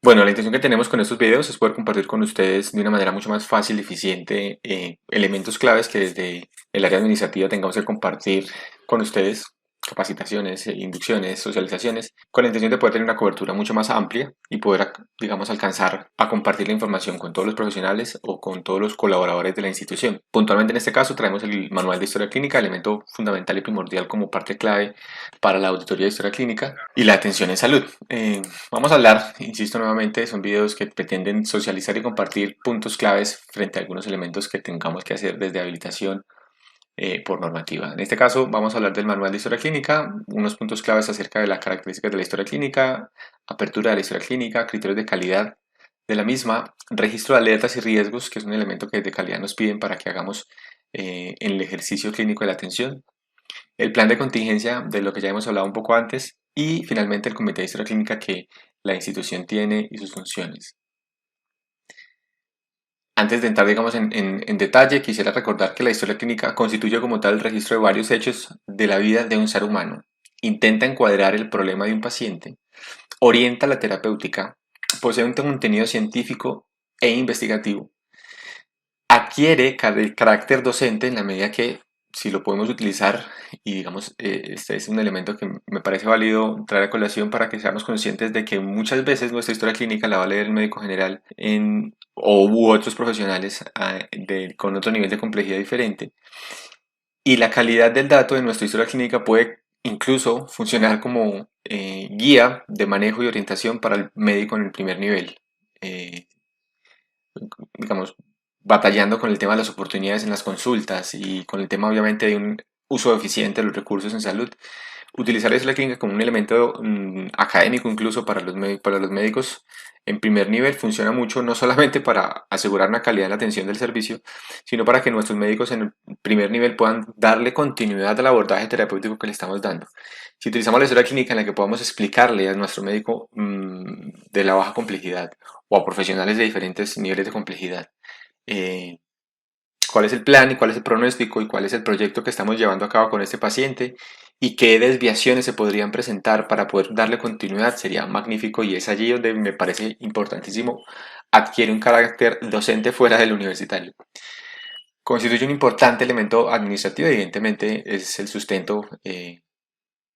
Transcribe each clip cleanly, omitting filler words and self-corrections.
Bueno, la intención que tenemos con estos videos es poder compartir con ustedes de una manera mucho más fácil y eficiente elementos claves que desde el área administrativa tengamos que compartir con ustedes, capacitaciones, inducciones, socializaciones, con la intención de poder tener una cobertura mucho más amplia y poder, digamos, alcanzar a compartir la información con todos los profesionales o con todos los colaboradores de la institución. Puntualmente en este caso traemos el manual de historia clínica, elemento fundamental y primordial como parte clave para la auditoría de historia clínica y la atención en salud. Vamos a hablar, insisto nuevamente, son videos que pretenden socializar y compartir puntos claves frente a algunos elementos que tengamos que hacer desde habilitación por normativa. En este caso vamos a hablar del manual de historia clínica, unos puntos claves acerca de las características de la historia clínica, apertura de la historia clínica, criterios de calidad de la misma, registro de alertas y riesgos, que es un elemento que de calidad nos piden para que hagamos en el ejercicio clínico de la atención, el plan de contingencia, de lo que ya hemos hablado un poco antes, y finalmente el comité de historia clínica que la institución tiene y sus funciones. Antes de entrar, digamos, en detalle, quisiera recordar que la historia clínica constituye como tal el registro de varios hechos de la vida de un ser humano, intenta encuadrar el problema de un paciente, orienta la terapéutica, posee un contenido científico e investigativo, adquiere carácter docente en la medida que si lo podemos utilizar y digamos este es un elemento que me parece válido traer a colación para que seamos conscientes de que muchas veces nuestra historia clínica la va a leer el médico general o u otros profesionales con otro nivel de complejidad diferente y la calidad del dato de nuestra historia clínica puede incluso funcionar como guía de manejo y orientación para el médico en el primer nivel. Eh, digamos, batallando con el tema de las oportunidades en las consultas y con el tema obviamente de un uso eficiente de los recursos en salud. Utilizar eso la clínica como un elemento académico incluso para los médicos en primer nivel funciona mucho no solamente para asegurar una calidad en la atención del servicio, sino para que nuestros médicos en el primer nivel puedan darle continuidad al abordaje terapéutico que le estamos dando. Si utilizamos la historia clínica en la que podamos explicarle a nuestro médico de la baja complejidad o a profesionales de diferentes niveles de complejidad, eh, cuál es el plan y cuál es el pronóstico y cuál es el proyecto que estamos llevando a cabo con este paciente y qué desviaciones se podrían presentar para poder darle continuidad, sería magnífico y es allí donde me parece importantísimo adquiere un carácter docente fuera del universitario. Constituye un importante elemento administrativo, evidentemente es el sustento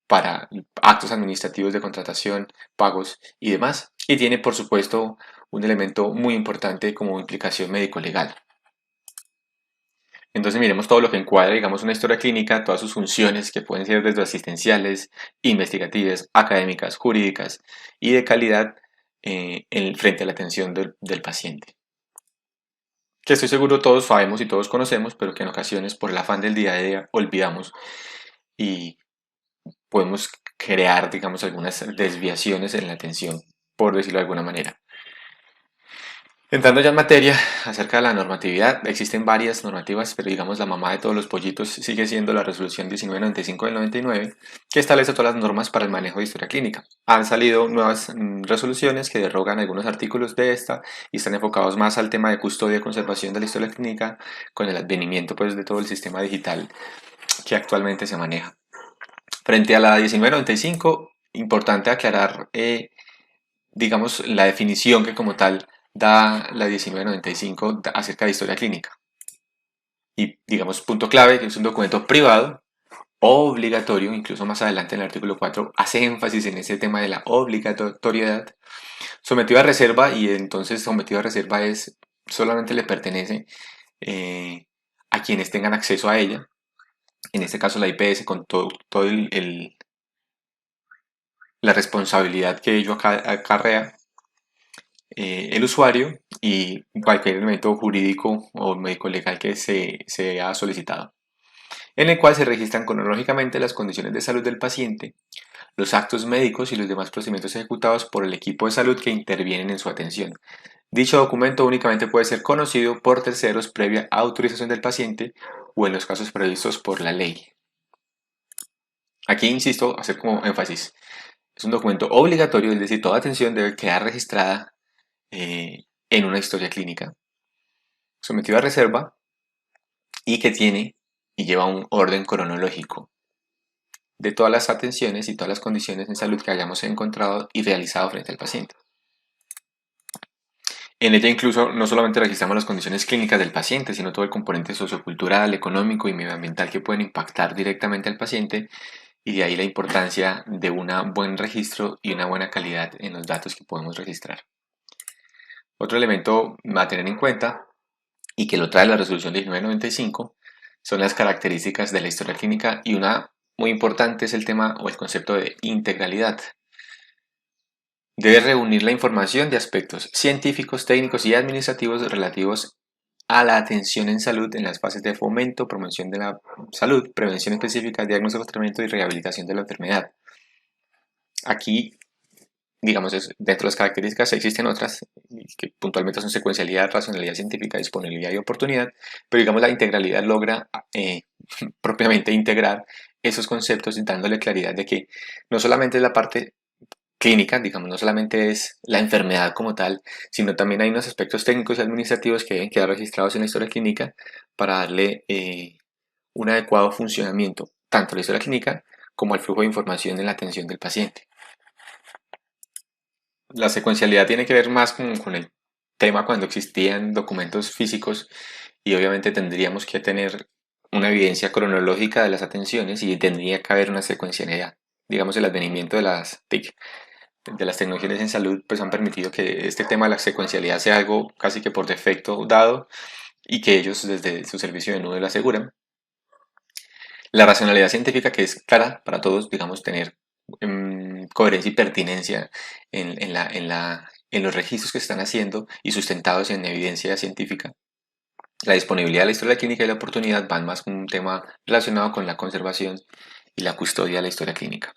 para actos administrativos de contratación, pagos y demás. Y tiene, por supuesto, un elemento muy importante como implicación médico-legal. Entonces miremos todo lo que encuadra, digamos, una historia clínica, todas sus funciones que pueden ser desde asistenciales, investigativas, académicas, jurídicas y de calidad frente a la atención del paciente. Que estoy seguro todos sabemos y todos conocemos, pero que en ocasiones por el afán del día a día olvidamos y podemos crear, digamos, algunas desviaciones en la atención, por decirlo de alguna manera. Entrando ya en materia acerca de la normatividad, existen varias normativas, pero digamos la mamá de todos los pollitos sigue siendo la resolución 1995 del 99, que establece todas las normas para el manejo de historia clínica. Han salido nuevas resoluciones que derogan algunos artículos de esta y están enfocados más al tema de custodia y conservación de la historia clínica con el advenimiento pues, de todo el sistema digital que actualmente se maneja. Frente a la 1995, importante aclarar digamos, la definición que como tal da la 1995 acerca de historia clínica. Y, digamos, punto clave, que es un documento privado, obligatorio, incluso más adelante en el artículo 4 hace énfasis en ese tema de la obligatoriedad, sometido a reserva y entonces sometido a reserva es solamente le pertenece a quienes tengan acceso a ella, en este caso la IPS con todo la responsabilidad que ello acarrea el usuario y cualquier elemento jurídico o médico legal que se ha solicitado, en el cual se registran cronológicamente las condiciones de salud del paciente, los actos médicos y los demás procedimientos ejecutados por el equipo de salud que intervienen en su atención. Dicho documento únicamente puede ser conocido por terceros previa autorización del paciente o en los casos previstos por la ley. Aquí insisto, hacer como énfasis, es un documento obligatorio, es decir, toda atención debe quedar registrada en una historia clínica, sometido a reserva y que tiene y lleva un orden cronológico de todas las atenciones y todas las condiciones en salud que hayamos encontrado y realizado frente al paciente. En ella incluso no solamente registramos las condiciones clínicas del paciente, sino todo el componente sociocultural, económico y medioambiental que pueden impactar directamente al paciente, y de ahí la importancia de un buen registro y una buena calidad en los datos que podemos registrar. Otro elemento a tener en cuenta, y que lo trae la resolución 1995, son las características de la historia clínica, y una muy importante es el tema o el concepto de integralidad. Debe reunir la información de aspectos científicos, técnicos y administrativos relativos a la atención en salud en las fases de fomento, promoción de la salud, prevención específica, diagnóstico, tratamiento y rehabilitación de la enfermedad. Aquí, digamos, dentro de las características existen otras que puntualmente son secuencialidad, racionalidad científica, disponibilidad y oportunidad, pero digamos la integralidad logra propiamente integrar esos conceptos y dándole claridad de que no solamente es la parte clínica, digamos, no solamente es la enfermedad como tal, sino también hay unos aspectos técnicos y administrativos que deben quedar registrados en la historia clínica para darle un adecuado funcionamiento tanto a la historia clínica como al flujo de información en la atención del paciente. La secuencialidad tiene que ver más con el tema cuando existían documentos físicos, y obviamente tendríamos que tener una evidencia cronológica de las atenciones y tendría que haber una secuencialidad. Digamos, el advenimiento de las TIC, de las tecnologías en salud, pues han permitido que este tema de la secuencialidad sea algo casi que por defecto dado, y que ellos desde su servicio de nube lo aseguran. La racionalidad científica, que es clara para todos, digamos, tener coherencia y pertinencia en los registros que se están haciendo y sustentados en evidencia científica. La disponibilidad de la historia clínica y la oportunidad van más con un tema relacionado con la conservación y la custodia de la historia clínica.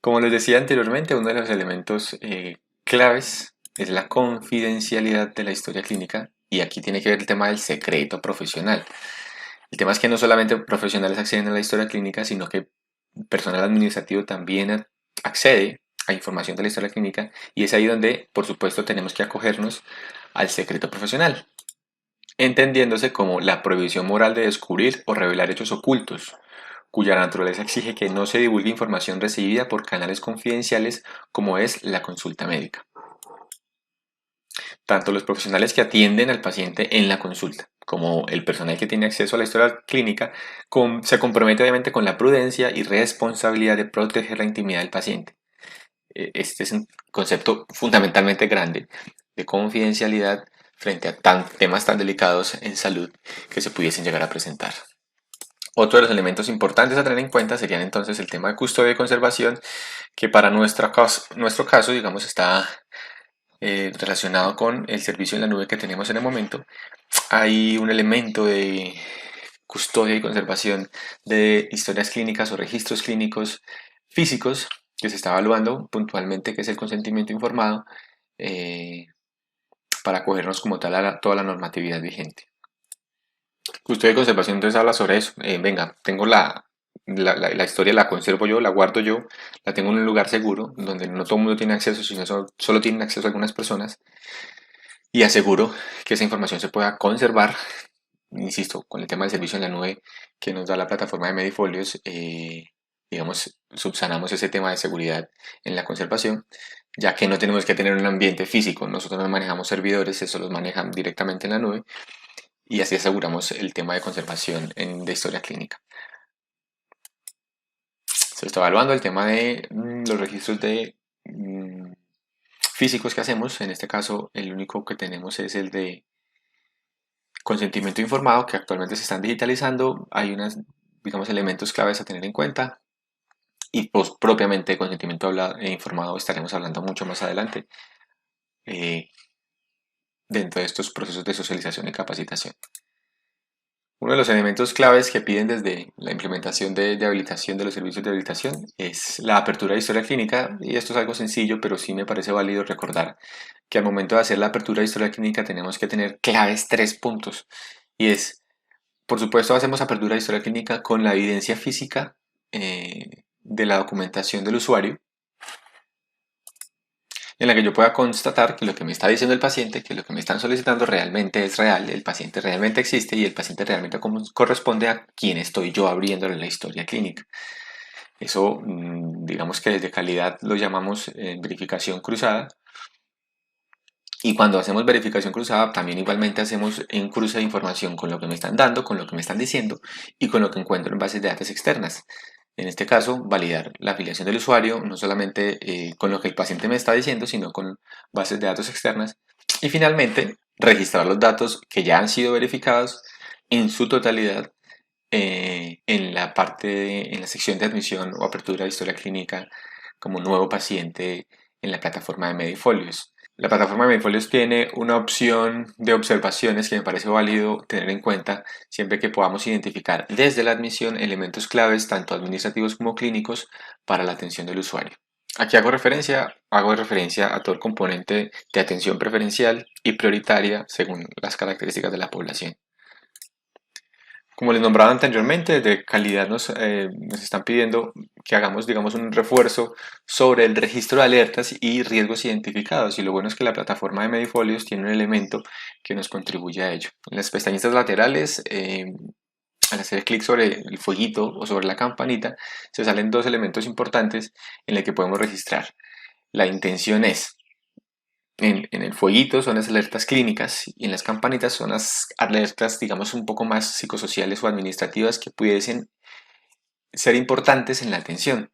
Como les decía anteriormente, uno de los elementos claves es la confidencialidad de la historia clínica, y aquí tiene que ver el tema del secreto profesional. El tema es que no solamente profesionales acceden a la historia clínica, sino que personal administrativo también accede a información de la historia clínica, y es ahí donde, por supuesto, tenemos que acogernos al secreto profesional, entendiéndose como la prohibición moral de descubrir o revelar hechos ocultos, cuya naturaleza exige que no se divulgue información recibida por canales confidenciales como es la consulta médica. Tanto los profesionales que atienden al paciente en la consulta como el personal que tiene acceso a la historia clínica se compromete obviamente con la prudencia y responsabilidad de proteger la intimidad del paciente. Este es un concepto fundamentalmente grande de confidencialidad frente a temas tan delicados en salud que se pudiesen llegar a presentar. Otro de los elementos importantes a tener en cuenta serían entonces el tema de custodia y conservación, que para nuestro caso, digamos, está relacionado con el servicio en la nube que tenemos en el momento. Hay un elemento de custodia y conservación de historias clínicas o registros clínicos físicos que se está evaluando puntualmente, que es el consentimiento informado, eh, para acogernos como tal a toda la normatividad vigente. Custodia y conservación entonces habla sobre eso. Venga, tengo la historia, la conservo yo, la guardo yo, la tengo en un lugar seguro, donde no todo el mundo tiene acceso, sino solo tienen acceso algunas personas, y aseguro que esa información se pueda conservar. Insisto, con el tema del servicio en la nube que nos da la plataforma de Medifolios, digamos, subsanamos ese tema de seguridad en la conservación, ya que no tenemos que tener un ambiente físico. Nosotros no manejamos servidores, eso los manejan directamente en la nube, y así aseguramos el tema de conservación de historia clínica. Se está evaluando el tema de los registros de físicos que hacemos. En este caso, el único que tenemos es el de consentimiento informado, que actualmente se están digitalizando. Hay unos, digamos, elementos claves a tener en cuenta, y pues propiamente de consentimiento informado estaremos hablando mucho más adelante dentro de estos procesos de socialización y capacitación. Uno de los elementos claves que piden desde la implementación de habilitación de los servicios de habilitación es la apertura de historia clínica, y esto es algo sencillo, pero sí me parece válido recordar que al momento de hacer la apertura de historia clínica tenemos que tener claves 3 puntos, y es, por supuesto, hacemos apertura de historia clínica con la evidencia física de la documentación del usuario, en la que yo pueda constatar que lo que me está diciendo el paciente, que lo que me están solicitando realmente es real, el paciente realmente existe y el paciente realmente corresponde a quien estoy yo abriéndole la historia clínica. Eso, digamos que desde calidad lo llamamos verificación cruzada. Y cuando hacemos verificación cruzada, también igualmente hacemos un cruce de información con lo que me están dando, con lo que me están diciendo y con lo que encuentro en bases de datos externas. En este caso, validar la afiliación del usuario, no solamente con lo que el paciente me está diciendo, sino con bases de datos externas. Y finalmente, registrar los datos que ya han sido verificados en su totalidad en la en la sección de admisión o apertura de historia clínica como nuevo paciente en la plataforma de Medifolios. La plataforma de Medifolios tiene una opción de observaciones que me parece válido tener en cuenta siempre que podamos identificar desde la admisión elementos claves tanto administrativos como clínicos para la atención del usuario. Aquí hago referencia a todo el componente de atención preferencial y prioritaria según las características de la población. Como les nombraba anteriormente, de calidad nos están pidiendo que hagamos, digamos, un refuerzo sobre el registro de alertas y riesgos identificados. Y lo bueno es que la plataforma de Medifolios tiene un elemento que nos contribuye a ello. En las pestañitas laterales, al hacer clic sobre el fueguito o sobre la campanita, se salen dos elementos importantes en los que podemos registrar. La intención es en el fueguito son las alertas clínicas y en las campanitas son las alertas, digamos, un poco más psicosociales o administrativas que pudiesen ser importantes en la atención.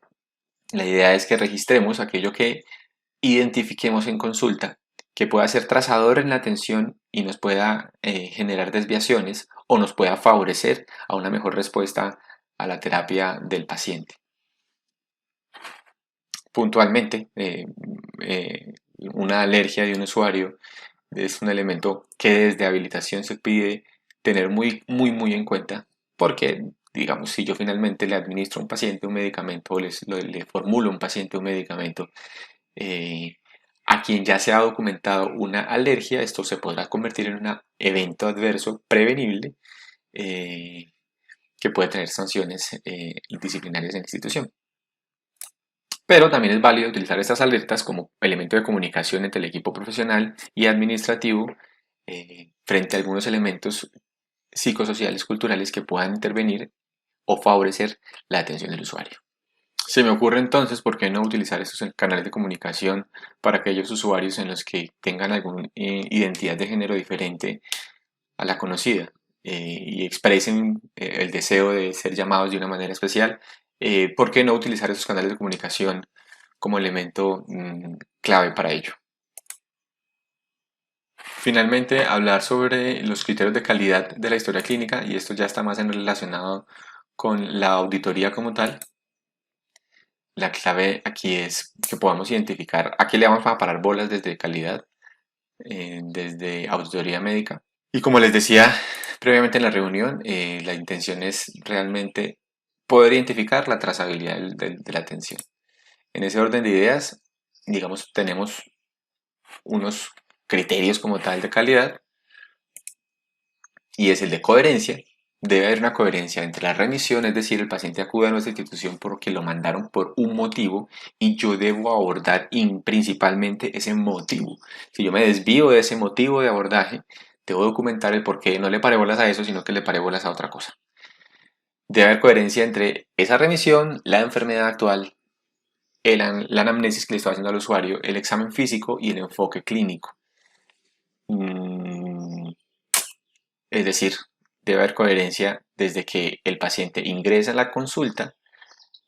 La idea es que registremos aquello que identifiquemos en consulta, que pueda ser trazador en la atención y nos pueda generar desviaciones o nos pueda favorecer a una mejor respuesta a la terapia del paciente. Puntualmente, una alergia de un usuario es un elemento que desde habilitación se pide tener muy en cuenta porque, digamos, si yo finalmente le administro a un paciente un medicamento o le formulo a un paciente un medicamento eh, a quien ya se ha documentado una alergia, esto se podrá convertir en un evento adverso prevenible que puede tener sanciones disciplinarias en la institución. Pero también es válido utilizar estas alertas como elemento de comunicación entre el equipo profesional y administrativo frente a algunos elementos psicosociales, culturales que puedan intervenir o favorecer la atención del usuario. Se me ocurre entonces, ¿por qué no utilizar estos canales de comunicación para aquellos usuarios en los que tengan alguna identidad de género diferente a la conocida y expresen el deseo de ser llamados de una manera especial? ¿Por qué no utilizar esos canales de comunicación como elemento clave para ello? Finalmente, hablar sobre los criterios de calidad de la historia clínica, y esto ya está más relacionado con la auditoría como tal. La clave aquí es que podamos identificar a qué le vamos a parar bolas desde calidad, desde auditoría médica. Y como les decía previamente en la reunión, la intención es realmente poder identificar la trazabilidad de la atención. En ese orden de ideas, digamos, tenemos unos criterios como tal de calidad y es el de coherencia. Debe haber una coherencia entre la remisión, es decir, el paciente acude a nuestra institución porque lo mandaron por un motivo y yo debo abordar principalmente ese motivo. Si yo me desvío de ese motivo de abordaje, debo documentar el por qué no le paré bolas a eso, sino que le paré bolas a otra cosa. Debe haber coherencia entre esa remisión, la enfermedad actual, la anamnesis que le estoy haciendo al usuario, el examen físico y el enfoque clínico. Es decir, debe haber coherencia desde que el paciente ingresa a la consulta,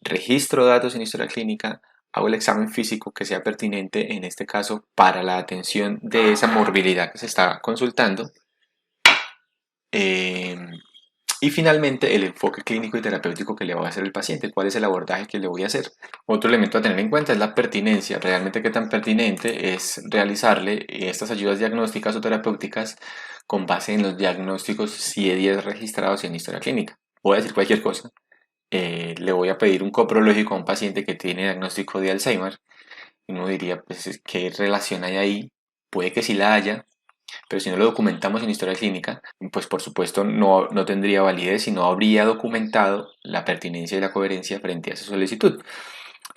registro datos en historia clínica, hago el examen físico que sea pertinente, en este caso, para la atención de esa morbilidad que se está consultando. Y finalmente, el enfoque clínico y terapéutico que le voy a hacer al paciente, cuál es el abordaje que le voy a hacer. Otro elemento a tener en cuenta es la pertinencia, realmente qué tan pertinente es realizarle estas ayudas diagnósticas o terapéuticas con base en los diagnósticos CIE-10 registrados en historia clínica. Voy a decir cualquier cosa. Le voy a pedir un coprológico a un paciente que tiene diagnóstico de Alzheimer. Y uno diría, pues, ¿qué relación hay ahí? Puede que sí la haya, pero si no lo documentamos en historia clínica, pues por supuesto no tendría validez y no habría documentado la pertinencia y la coherencia frente a esa solicitud.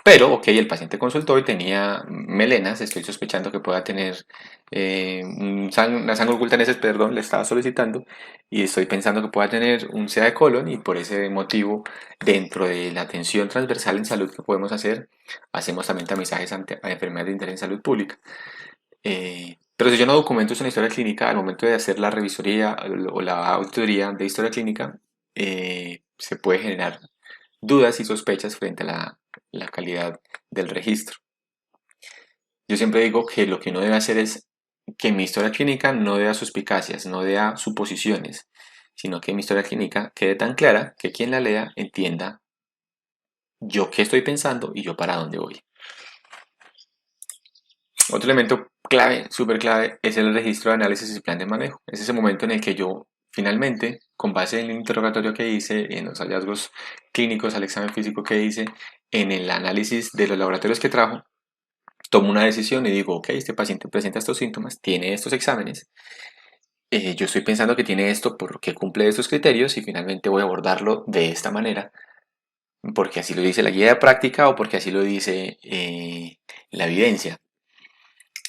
Pero, ok, el paciente consultó y tenía melenas, estoy sospechando que pueda tener una sangre oculta en ese, perdón, le estaba solicitando y estoy pensando que pueda tener un SEA de colon y por ese motivo, dentro de la atención transversal en salud que podemos hacer, hacemos también tamizajes a enfermedades de interés en salud pública. Pero si yo no documento eso en la historia clínica, al momento de hacer la revisoría o la auditoría de historia clínica, se puede generar dudas y sospechas frente a la calidad del registro. Yo siempre digo que lo que uno debe hacer es que mi historia clínica no dé suspicacias, no dé suposiciones, sino que mi historia clínica quede tan clara que quien la lea entienda yo qué estoy pensando y yo para dónde voy. Otro elemento clave, súper clave, es el registro de análisis y plan de manejo. Es ese momento en el que yo finalmente, con base en el interrogatorio que hice, en los hallazgos clínicos, al examen físico que hice, en el análisis de los laboratorios que trajo, tomo una decisión y digo, ok, este paciente presenta estos síntomas, tiene estos exámenes, yo estoy pensando que tiene esto porque cumple estos criterios y finalmente voy a abordarlo de esta manera, porque así lo dice la guía de práctica o porque así lo dice la evidencia.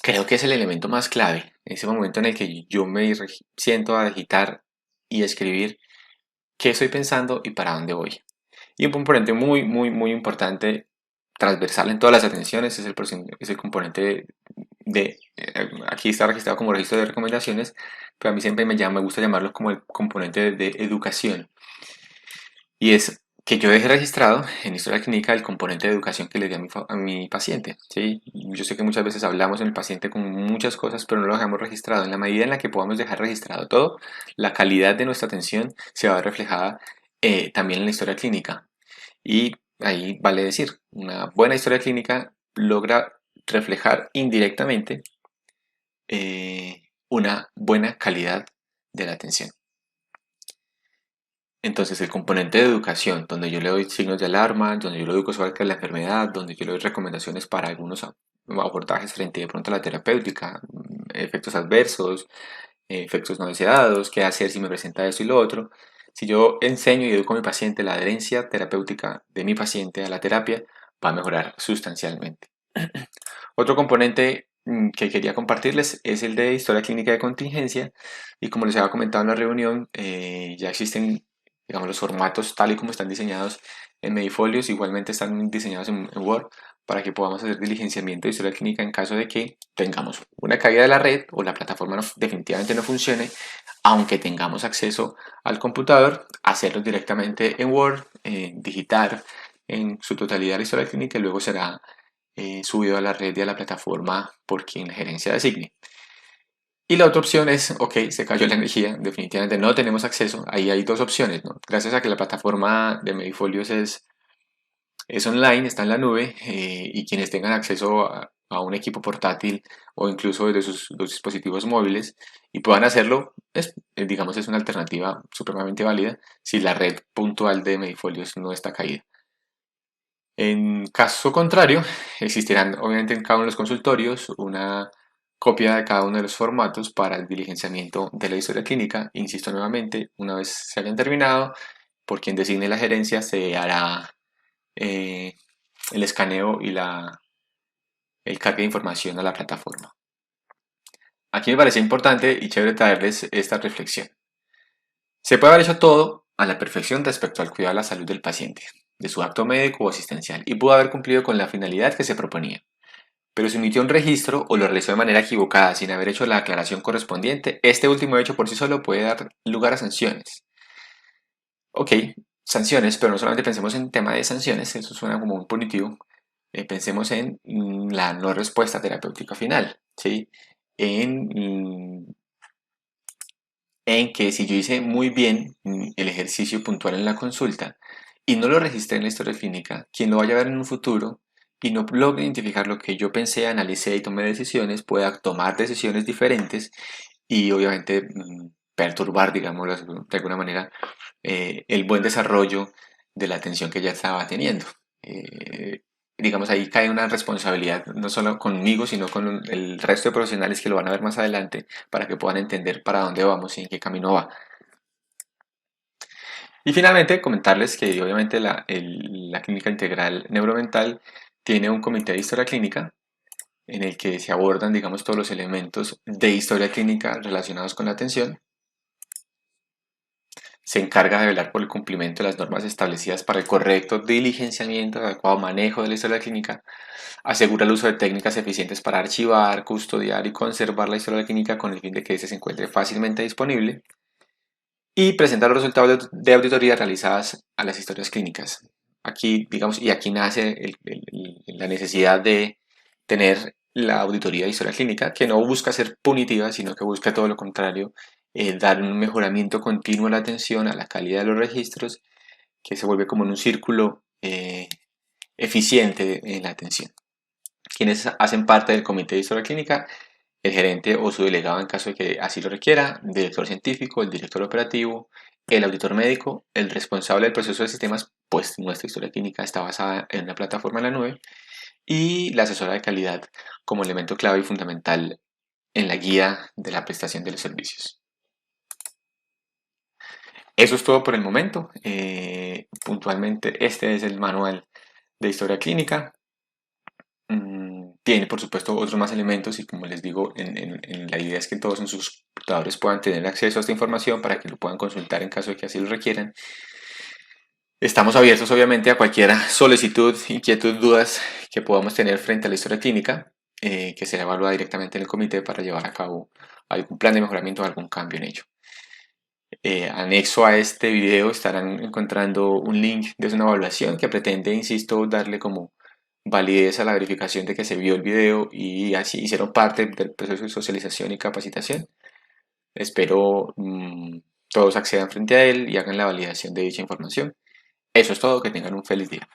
Creo que es el elemento más clave, ese momento en el que yo me siento a digitar y escribir qué estoy pensando y para dónde voy. Y un componente muy, muy, muy importante, transversal en todas las atenciones, es el componente aquí está registrado como registro de recomendaciones, pero a mí siempre me gusta llamarlo como el componente de educación. Y es que yo deje registrado en historia clínica el componente de educación que le di a mi paciente. ¿Sí? Yo sé que muchas veces hablamos en el paciente con muchas cosas, pero no lo dejamos registrado. En la medida en la que podamos dejar registrado todo, la calidad de nuestra atención se va a ver reflejada también en la historia clínica. Y ahí vale decir, una buena historia clínica logra reflejar indirectamente una buena calidad de la atención. Entonces, el componente de educación, donde yo le doy signos de alarma, donde yo lo educo sobre la enfermedad, donde yo le doy recomendaciones para algunos abordajes frente de pronto a la terapéutica, efectos adversos, efectos no deseados, qué hacer si me presenta esto y lo otro. Si yo enseño y educo a mi paciente, la adherencia terapéutica de mi paciente a la terapia va a mejorar sustancialmente. Otro componente que quería compartirles es el de historia clínica de contingencia y como les había comentado en la reunión, ya existen, digamos, los formatos tal y como están diseñados en Medifolios, igualmente están diseñados en Word para que podamos hacer diligenciamiento de historia clínica en caso de que tengamos una caída de la red o la plataforma definitivamente no funcione, aunque tengamos acceso al computador, hacerlo directamente en Word, digitar en su totalidad la historia clínica y luego será subido a la red y a la plataforma por quien la gerencia designe. Y la otra opción es, ok, se cayó la energía, definitivamente no tenemos acceso. Ahí hay dos opciones, ¿no? Gracias a que la plataforma de Medifolios es online, está en la nube, y quienes tengan acceso a un equipo portátil o incluso desde sus dos dispositivos móviles y puedan hacerlo, digamos, es una alternativa supremamente válida si la red puntual de Medifolios no está caída. En caso contrario, existirán obviamente en cada uno de los consultorios una copia de cada uno de los formatos para el diligenciamiento de la historia clínica. Insisto nuevamente, una vez se hayan terminado, por quien designe la gerencia se hará eh, el escaneo y el cargue de información a la plataforma. Aquí me parece importante y chévere traerles esta reflexión. Se puede haber hecho todo a la perfección respecto al cuidado de la salud del paciente, de su acto médico o asistencial, y pudo haber cumplido con la finalidad que se proponía. Pero si omitió un registro o lo realizó de manera equivocada sin haber hecho la aclaración correspondiente, este último hecho por sí solo puede dar lugar a sanciones. Ok, sanciones, pero no solamente pensemos en tema de sanciones, eso suena como un punitivo. Pensemos en la no respuesta terapéutica final, ¿sí? En, en que si yo hice muy bien el ejercicio puntual en la consulta y no lo registré en la historia clínica, quien lo vaya a ver en un futuro y no logre identificar lo que yo pensé, analicé y tomé decisiones, pueda tomar decisiones diferentes y obviamente perturbar, digamos, de alguna manera, el buen desarrollo de la atención que ya estaba teniendo. Eh, digamos, ahí cae una responsabilidad no solo conmigo, sino con el resto de profesionales que lo van a ver más adelante para que puedan entender para dónde vamos y en qué camino va. Y finalmente, comentarles que obviamente la clínica integral neuromental tiene un comité de historia clínica en el que se abordan, digamos, todos los elementos de historia clínica relacionados con la atención. Se encarga de velar por el cumplimiento de las normas establecidas para el correcto diligenciamiento, adecuado manejo de la historia clínica, asegura el uso de técnicas eficientes para archivar, custodiar y conservar la historia clínica con el fin de que éste se encuentre fácilmente disponible, y presenta los resultados de auditoría realizadas a las historias clínicas. Aquí, digamos, y aquí nace la necesidad de tener la auditoría de historia clínica, que no busca ser punitiva, sino que busca todo lo contrario, dar un mejoramiento continuo a la atención, a la calidad de los registros, que se vuelve como en un círculo eficiente en la atención. Quienes hacen parte del comité de historia clínica: el gerente o su delegado en caso de que así lo requiera, el director científico, el director operativo, el auditor médico, el responsable del proceso de sistemas, pues nuestra historia clínica está basada en una plataforma en la nube, y la asesora de calidad como elemento clave y fundamental en la guía de la prestación de los servicios. Eso es todo por el momento. Puntualmente, este es el manual de historia clínica. Tiene, por supuesto, otros más elementos y, como les digo, la idea es que todos en sus computadores puedan tener acceso a esta información para que lo puedan consultar en caso de que así lo requieran. Estamos abiertos, obviamente, a cualquier solicitud, inquietud, dudas que podamos tener frente a la historia clínica, que será evaluada directamente en el comité para llevar a cabo algún plan de mejoramiento o algún cambio en ello. Anexo a este video estarán encontrando un link de una evaluación que pretende, insisto, darle como validez a la verificación de que se vio el video y así hicieron parte del proceso de socialización y capacitación. Espero todos accedan frente a él y hagan la validación de dicha información. Eso es todo, que tengan un feliz día.